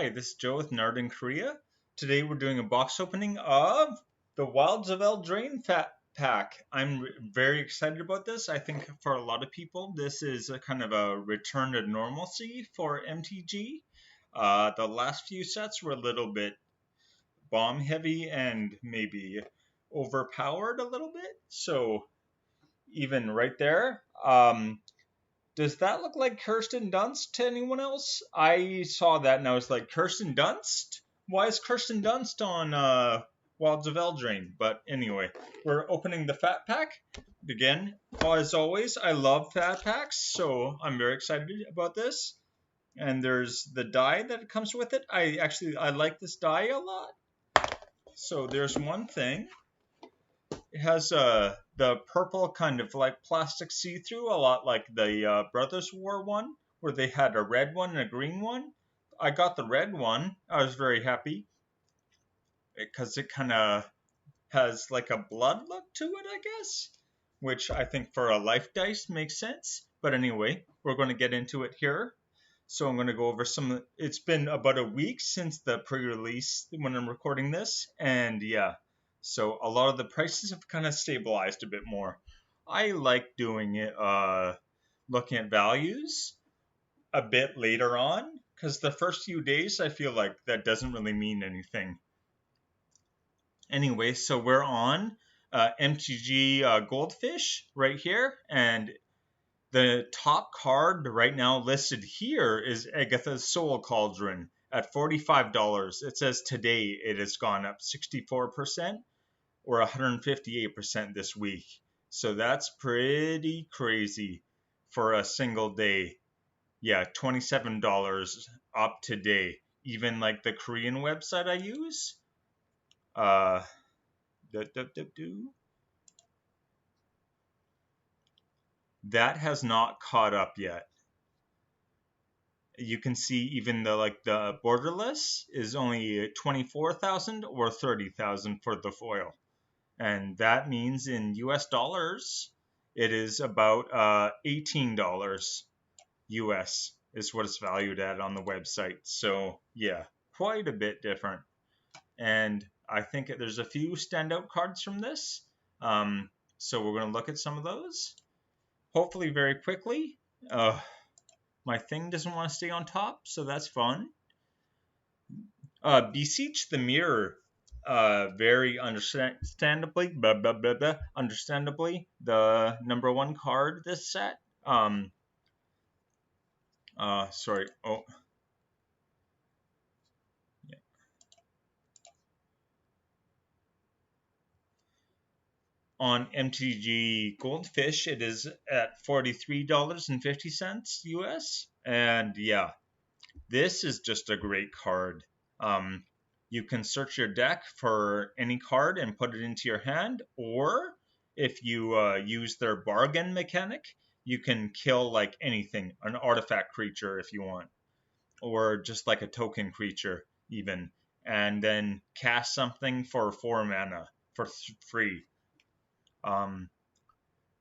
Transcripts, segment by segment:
Hi, this is Joe with Northern Korea. Today we're doing a box opening of the Wilds of Eldraine Fatpack. I'm very excited about this. I think for a lot of people, this is a kind of a return to normalcy for MTG. The last few sets were a little bit bomb heavy and maybe overpowered a little bit. So even right there, does that look like Kirsten Dunst to anyone else? I saw that and I was like, Kirsten Dunst? Why is Kirsten Dunst on Wilds of Eldraine? But anyway, we're opening the Fatpack. Again, as always, I love Fatpacks, so I'm very excited about this. And there's the die that comes with it. I like this die a lot. So there's one thing. It has the purple kind of like plastic see-through, a lot like the Brothers War one, where they had a red one and a green one. I got the red one. I was very happy because it kind of has like a blood look to it, I guess, which I think for a life dice makes sense. But anyway, we're going to get into it here. So I'm going to go over some. It's been about a week since the pre-release when I'm recording this, and yeah. So a lot of the prices have kind of stabilized a bit more. I like doing it, looking at values a bit later on, because the first few days I feel like that doesn't really mean anything. Anyway, so we're on MTG Goldfish right here, and the top card right now listed here is Agatha's Soul Cauldron at $45. It says today it has gone up 64%. Or 158% this week. So that's pretty crazy for a single day. Yeah, $27 up today. Even like the Korean website I use. That has not caught up yet. You can see even the borderless is only 24,000 or 30,000 for the foil. And that means in US dollars, it is about $18 US is what it's valued at on the website. So yeah, quite a bit different. And I think there's a few standout cards from this. So we're going to look at some of those. Hopefully very quickly. My thing doesn't want to stay on top, so that's fun. Beseech the Mirror. Very understandably, understandably, the number one card this set. Sorry. Oh. Yeah. On MTG Goldfish, it is at $43.50 US, and yeah, this is just a great card. You can search your deck for any card and put it into your hand, or if you use their bargain mechanic, you can kill like anything, an artifact creature if you want, or just like a token creature even, and then cast something for 4 mana for free.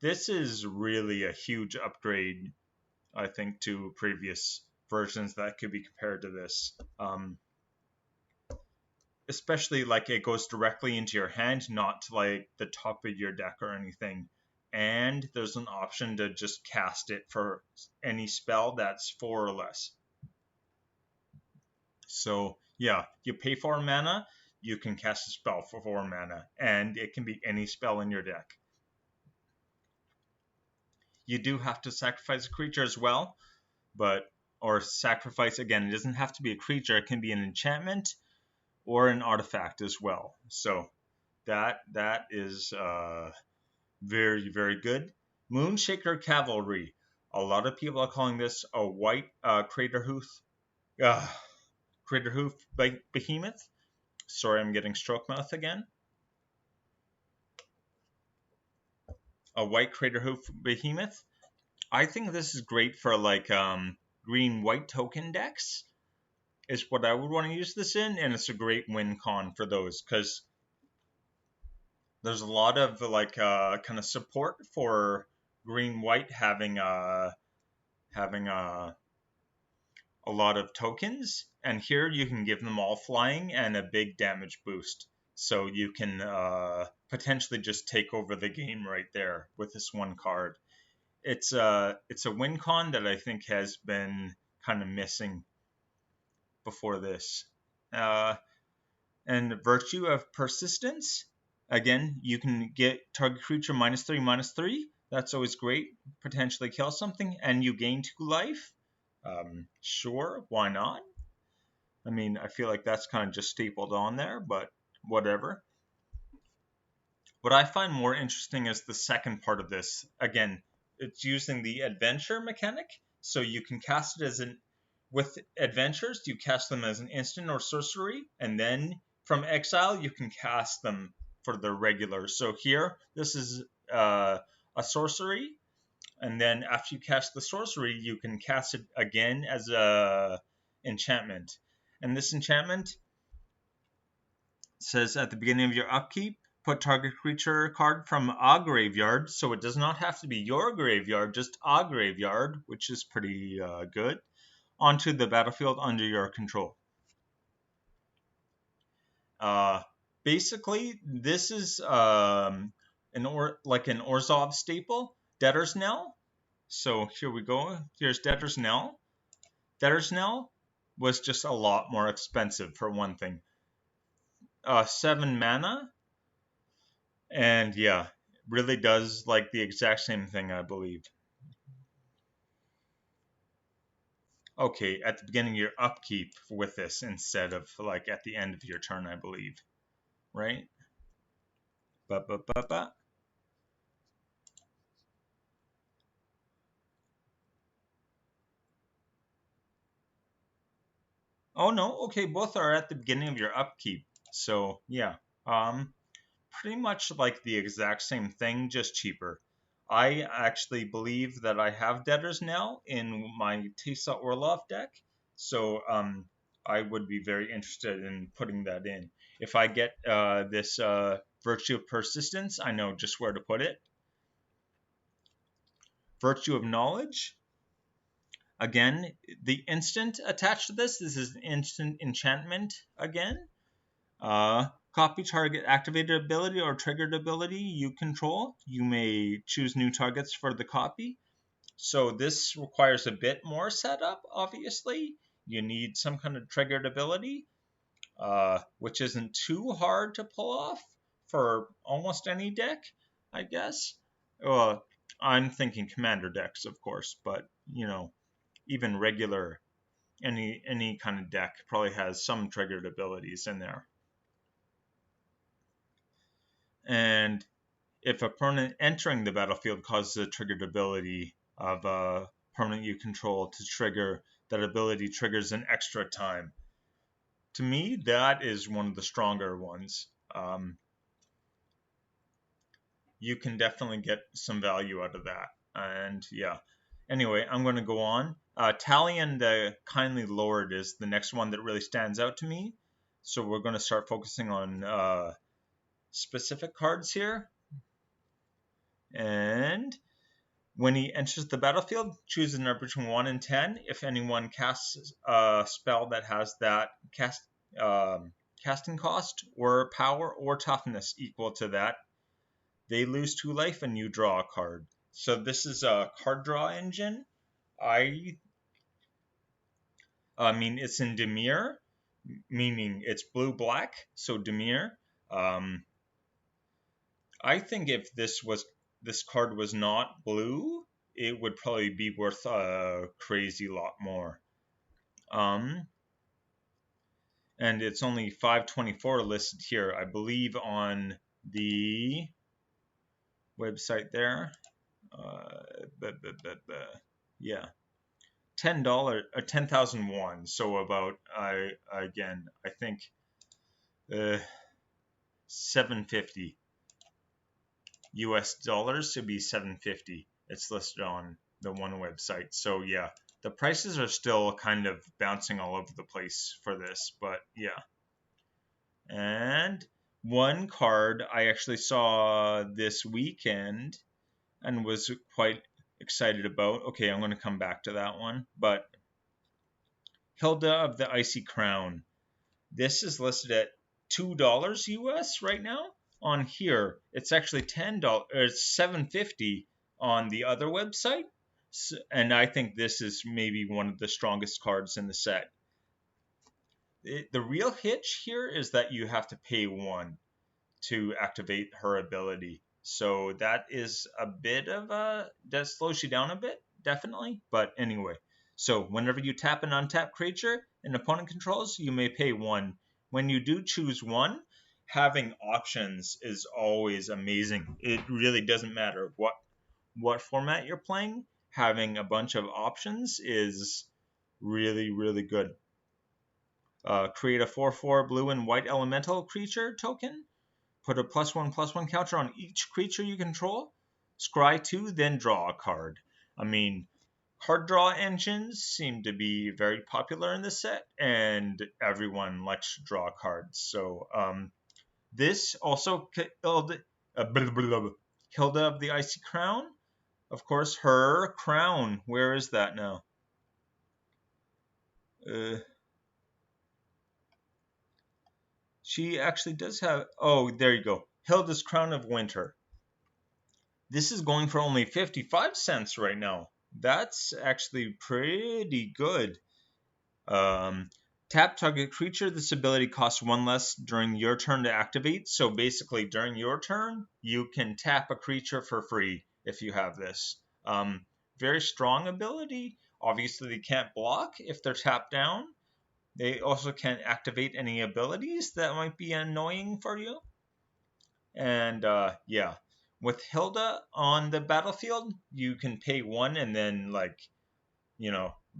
This is really a huge upgrade, I think, to previous versions that could be compared to this. Especially like it goes directly into your hand, not to like the top of your deck or anything. And there's an option to just cast it for any spell that's 4 or less. So yeah, you pay 4 mana, you can cast a spell for 4 mana, and it can be any spell in your deck. You do have to sacrifice a creature as well, or sacrifice, again, it doesn't have to be a creature, it can be an enchantment or an artifact as well. So that is very, very good. Moonshaker Cavalry. A lot of people are calling this a white Craterhoof Behemoth. Sorry, I'm getting stroke mouth again. A white Craterhoof Behemoth. I think this is great for like green-white token decks. Is what I would want to use this in, and it's a great win con for those because there's a lot of like kind of support for green white having a lot of tokens, and here you can give them all flying and a big damage boost. So you can potentially just take over the game right there with this one card. It's a win con that I think has been kind of missing before this. And Virtue of Persistence. Again, you can get target creature -3/-3. That's always great. Potentially kill something, and you gain 2 life. Sure, why not? I mean, I feel like that's kind of just stapled on there, but whatever. What I find more interesting is the second part of this. Again, it's using the adventure mechanic, so you can cast it as an with adventures, you cast them as an instant or sorcery, and then from exile you can cast them for the regular. So here, this is a sorcery, and then after you cast the sorcery, you can cast it again as a enchantment. And this enchantment says at the beginning of your upkeep, put target creature card from a graveyard, so it does not have to be your graveyard, just a graveyard, which is pretty good, onto the battlefield under your control. Basically, this is an Orzhov staple, Debtor's Knell. So here we go. Here's Debtor's Knell. Debtor's Knell was just a lot more expensive for one thing. 7 mana, and yeah, really does like the exact same thing, I believe. Okay, at the beginning of your upkeep with this instead of like at the end of your turn, I believe. Right? Ba-ba-ba-ba. Oh no, okay, both are at the beginning of your upkeep. So yeah, pretty much like the exact same thing, just cheaper. I actually believe that I have Debtors now in my Teysa Orlov deck, so I would be very interested in putting that in. If I get this Virtue of Persistence, I know just where to put it. Virtue of Knowledge. Again, the instant attached to this is an instant enchantment again. Copy target activated ability or triggered ability you control. You may choose new targets for the copy. So this requires a bit more setup, obviously. You need some kind of triggered ability, which isn't too hard to pull off for almost any deck, I guess. I'm thinking commander decks, of course, but, you know, even regular, any kind of deck probably has some triggered abilities in there. And if a permanent entering the battlefield causes a triggered ability of a permanent you control to trigger, that ability triggers an extra time. To me, that is one of the stronger ones. You can definitely get some value out of that. And yeah, anyway, I'm going to go on. Talion the Kindly Lord is the next one that really stands out to me. So we're going to start focusing on specific cards here. And when he enters the battlefield, choose a number between 1 and 10. If anyone casts a spell that has that casting cost or power or toughness equal to that, they lose 2 life and you draw a card. So this is a card draw engine. I mean, it's in Dimir, meaning it's blue-black, so Dimir. I think if this card was not blue, it would probably be worth a crazy lot more. And it's only 524 listed here, I believe, on the website there. Yeah, $10 or 10,001. So about I think 750 US dollars to be 750. It's listed on the one website. So yeah, the prices are still kind of bouncing all over the place for this, but yeah. And one card I actually saw this weekend and was quite excited about. Okay, I'm going to come back to that one, but Hilda of the Icy Crown. This is listed at $2 US right now. On here, it's actually $10. It's $7.50 on the other website, and I think this is maybe one of the strongest cards in the set. The real hitch here is that you have to pay 1 to activate her ability. So that is a bit of that slows you down a bit, definitely. But anyway, so whenever you tap an untapped creature an opponent controls, you may pay 1. When you do choose 1, having options is always amazing. It really doesn't matter what format you're playing. Having a bunch of options is really, really good. Create a 4/4 blue and white elemental creature token. Put a +1/+1 counter on each creature you control. Scry 2, then draw a card. I mean, card draw engines seem to be very popular in this set, and everyone likes to draw cards. So this also Hilda of the Icy Crown. Of course, her crown. Where is that now? She actually does have... Oh, there you go. Hilda's Crown of Winter. This is going for only 55 cents right now. That's actually pretty good. Tap target creature. This ability costs 1 less during your turn to activate. So basically, during your turn, you can tap a creature for free if you have this. Very strong ability. Obviously, they can't block if they're tapped down. They also can't activate any abilities that might be annoying for you. And yeah, with Hilda on the battlefield, you can pay 1 and then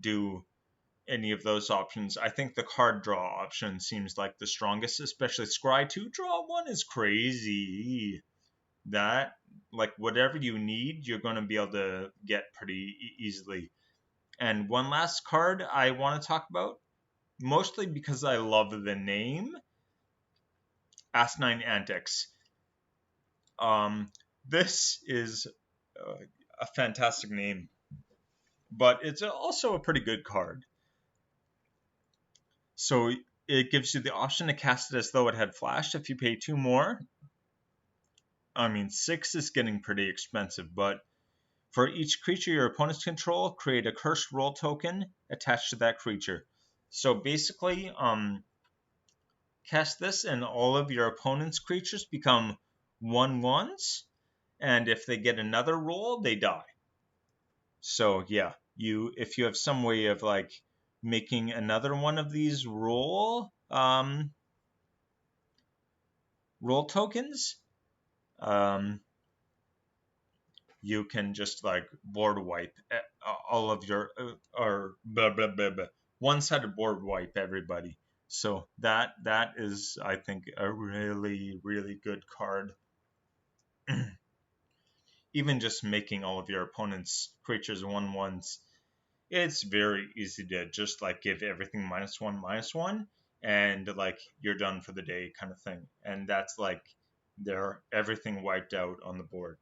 do any of those options. I think the card draw option seems like the strongest, especially Scry 2 draw 1 is crazy. That, whatever you need, you're going to be able to get pretty easily. And one last card I want to talk about, mostly because I love the name, Asinine Antics. This is a fantastic name, but it's also a pretty good card. So it gives you the option to cast it as though it had flashed if you pay 2 more. I mean, 6 is getting pretty expensive, but for each creature your opponents control, create a cursed roll token attached to that creature. So basically, cast this and all of your opponent's creatures become 1/1s, and if they get another roll, they die. So yeah, if you have some way of making another one of these roll tokens, you can just board wipe all of your or blah, blah, blah, blah. One-sided board wipe everybody. So that is, I think, a really, really good card. Even just making all of your opponent's creatures 1/1s, it's very easy to just give everything -1/-1, and you're done for the day kind of thing. And that's they're everything wiped out on the board.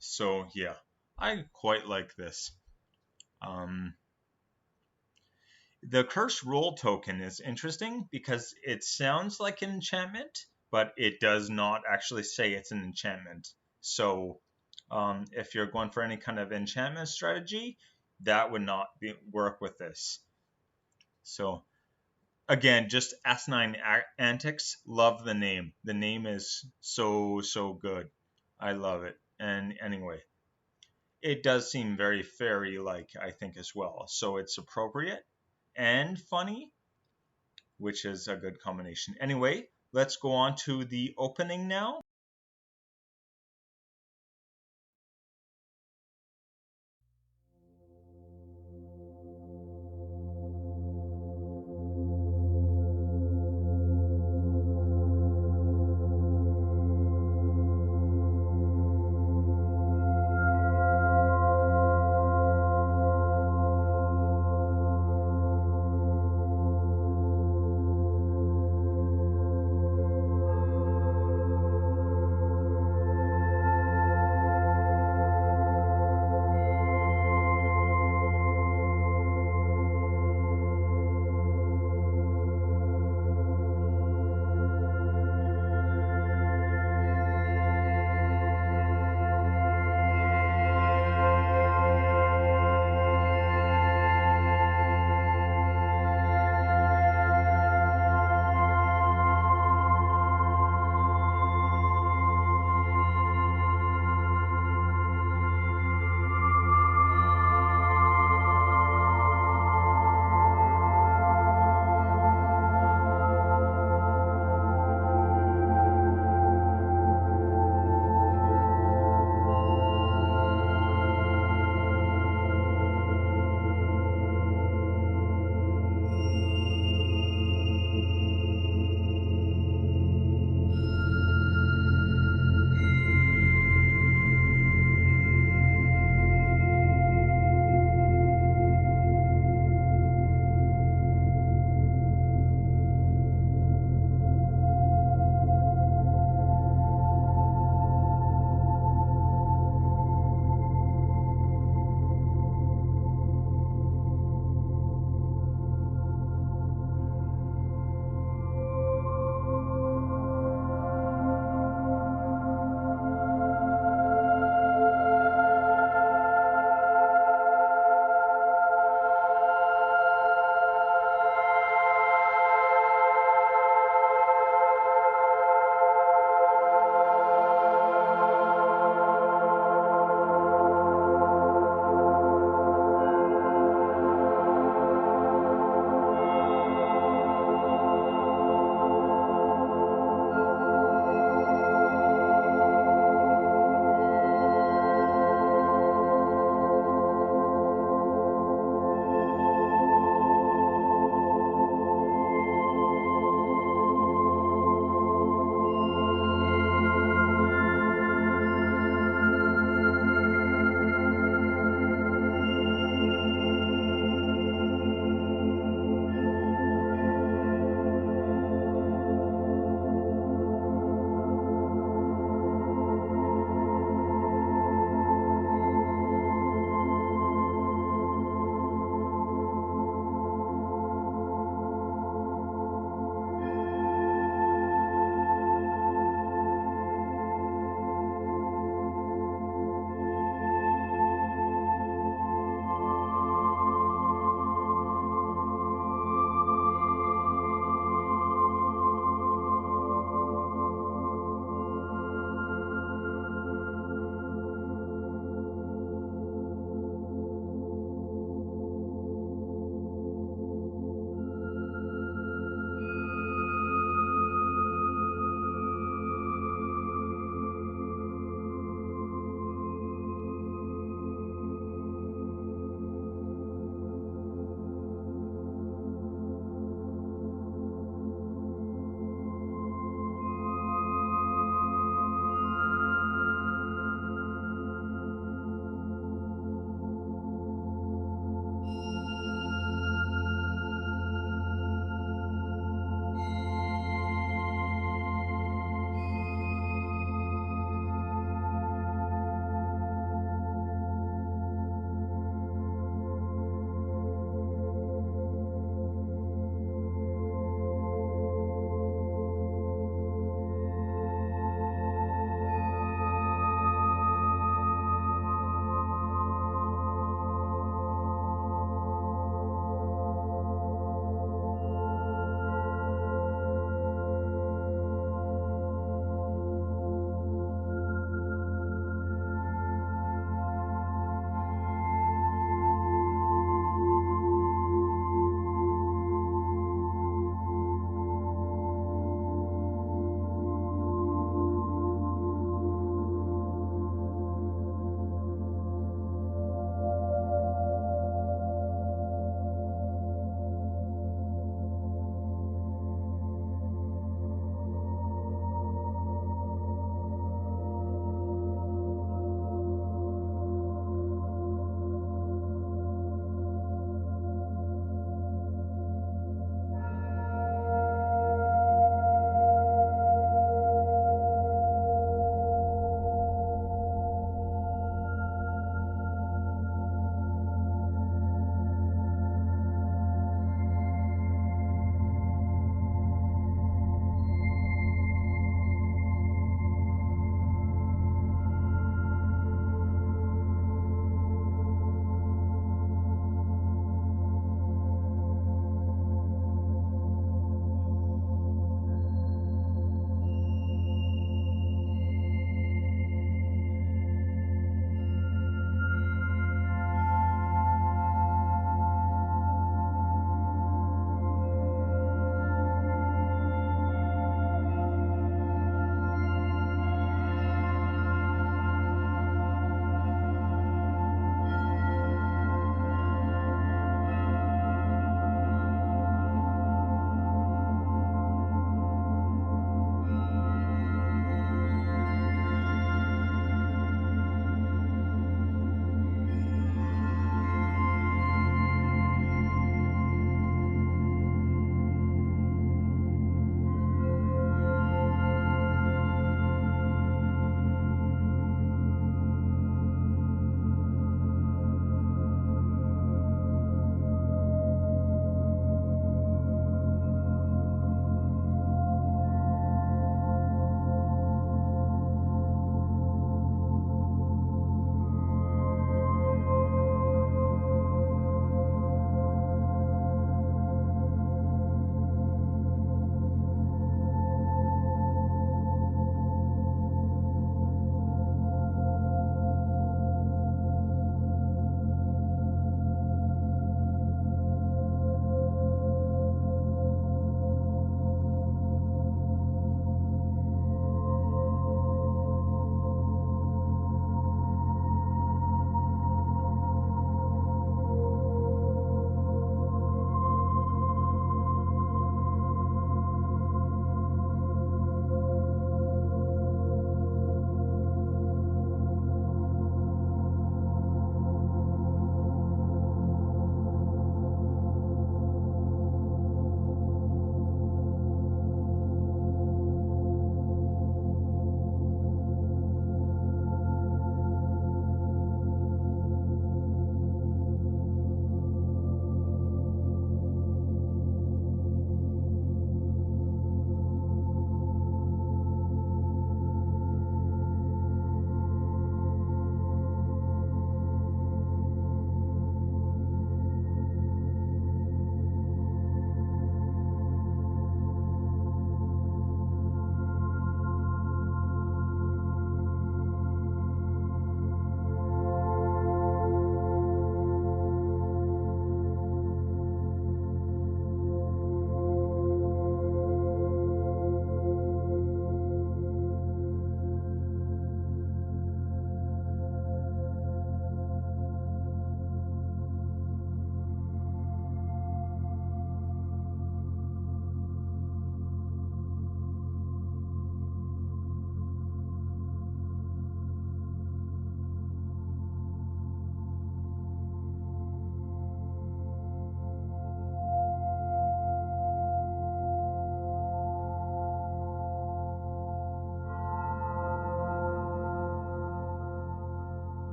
So yeah, I quite like this. The Curse Roll token is interesting because it sounds like an enchantment, but it does not actually say it's an enchantment. So if you're going for any kind of enchantment strategy, that would not work with this. So again, just Asinine Antics. Love the name. The name is so good. I love it. And anyway, it does seem very fairy-like, I think, as well. So it's appropriate and funny, which is a good combination. Anyway, let's go on to the opening now.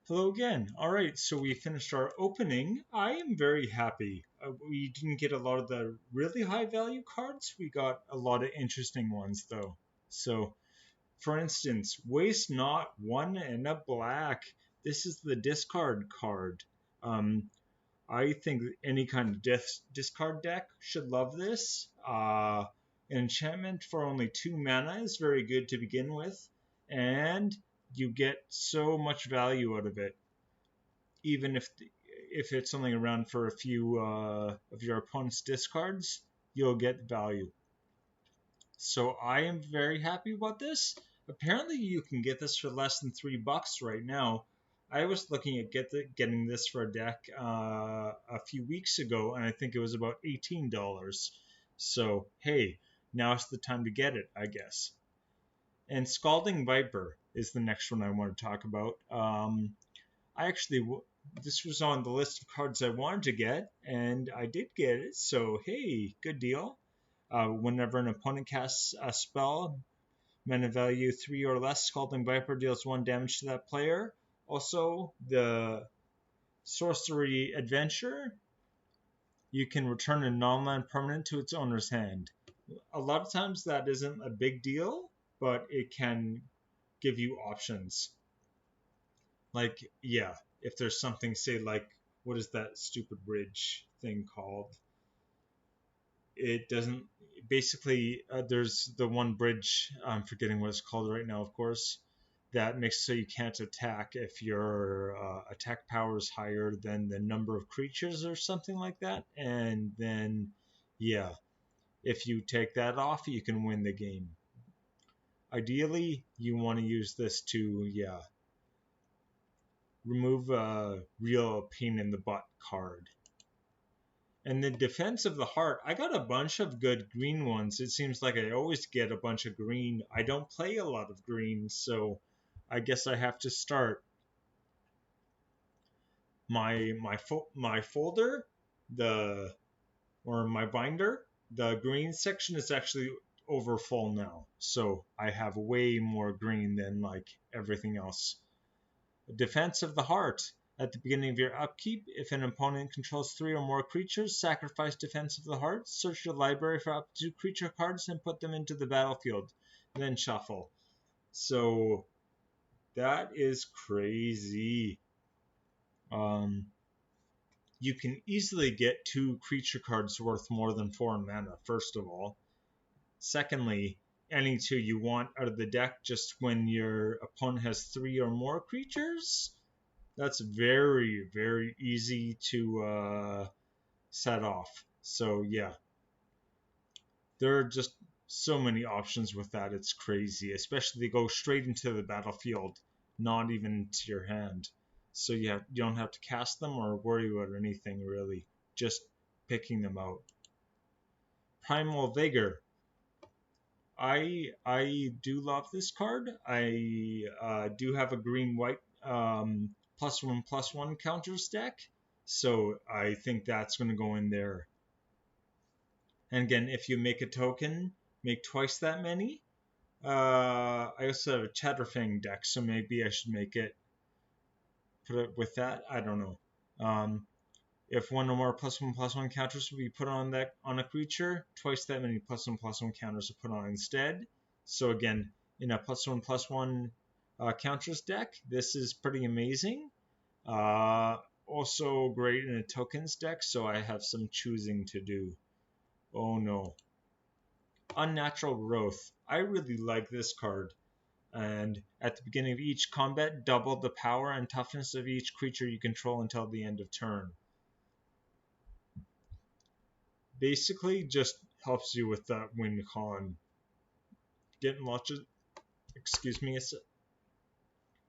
Hello again. All right, so we finished our opening. I am very happy. We didn't get a lot of the really high value cards. We got a lot of interesting ones though. So, for instance, Waste Not one and a black. This is the discard card. Um, I think any kind of discard deck should love this. Enchantment for only 2 mana is very good to begin with, and you get so much value out of it even if it's only around for a few of your opponent's discards, you'll get value. So I am very happy about this. Apparently, you can get this for less than $3 right now. I was looking at getting this for a deck a few weeks ago, and I think it was about $18. So hey, now's the time to get it, I guess. And Scalding Viper is the next one I want to talk about. I actually this was on the list of cards I wanted to get, and I did get it. So hey, good deal. Whenever an opponent casts a spell, mana value 3 or less, Scalding Viper deals 1 damage to that player. Also, the Sorcery Adventure, you can return a non-land permanent to its owner's hand. A lot of times that isn't a big deal, but it can give you options. Like, yeah, if there's something, say, like, what is that stupid bridge thing called? It doesn't, basically, there's the one bridge, I'm forgetting what it's called right now, of course, that makes so you can't attack if your attack power is higher than the number of creatures or something like that. And then, yeah, if you take that off, you can win the game. Ideally, you want to use this to, yeah, remove a real pain in the butt card. And the Defense of the Heart, I got a bunch of good green ones. It seems like I always get a bunch of green. I don't play a lot of green, so I guess I have to start. My folder, the or my binder, the green section is actually over full now. So I have way more green than like everything else. Defense of the Heart. At the beginning of your upkeep, if an opponent controls 3 or more creatures, sacrifice Defense of the Heart, search your library for up to 2 creature cards, and put them into the battlefield. Then shuffle. So that is crazy. You can easily get 2 creature cards worth more than 4 mana, first of all. Secondly, any 2 you want out of the deck just when your opponent has 3 or more creatures. That's very, very easy to set off. So yeah, there are just so many options with that. It's crazy, especially they go straight into the battlefield, not even to your hand. So yeah, you don't have to cast them or worry about anything really, just picking them out. Primal Vigor. I do love this card. I do have a green white +1/+1 counters deck, so I think that's going to go in there. And again, if you make a token, make twice that many. I also have a Chatterfang deck, so maybe I should make it put it with that. I don't know. If 1 or more +1/+1 counters will be put on a creature, twice that many +1/+1 counters are put on instead. So again, in a +1/+1 counters deck, this is pretty amazing. Also great in a tokens deck, so I have some choosing to do. Oh no. Unnatural Growth. I really like this card. And at the beginning of each combat, double the power and toughness of each creature you control until the end of turn. Basically just helps you with that win con. Getting lots of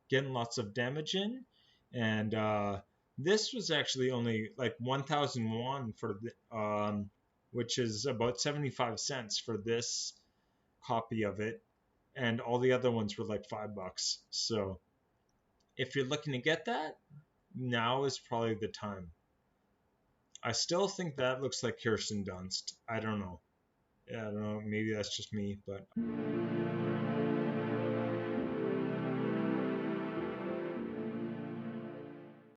getting lots of damage in, and this was actually only like 1,001 for the, which is about 75 cents for this copy of it, and all the other ones were like $5. So if you're looking to get that, now is probably the time. I still think that looks like Kirsten Dunst. I don't know. Yeah, I don't know. Maybe that's just me, but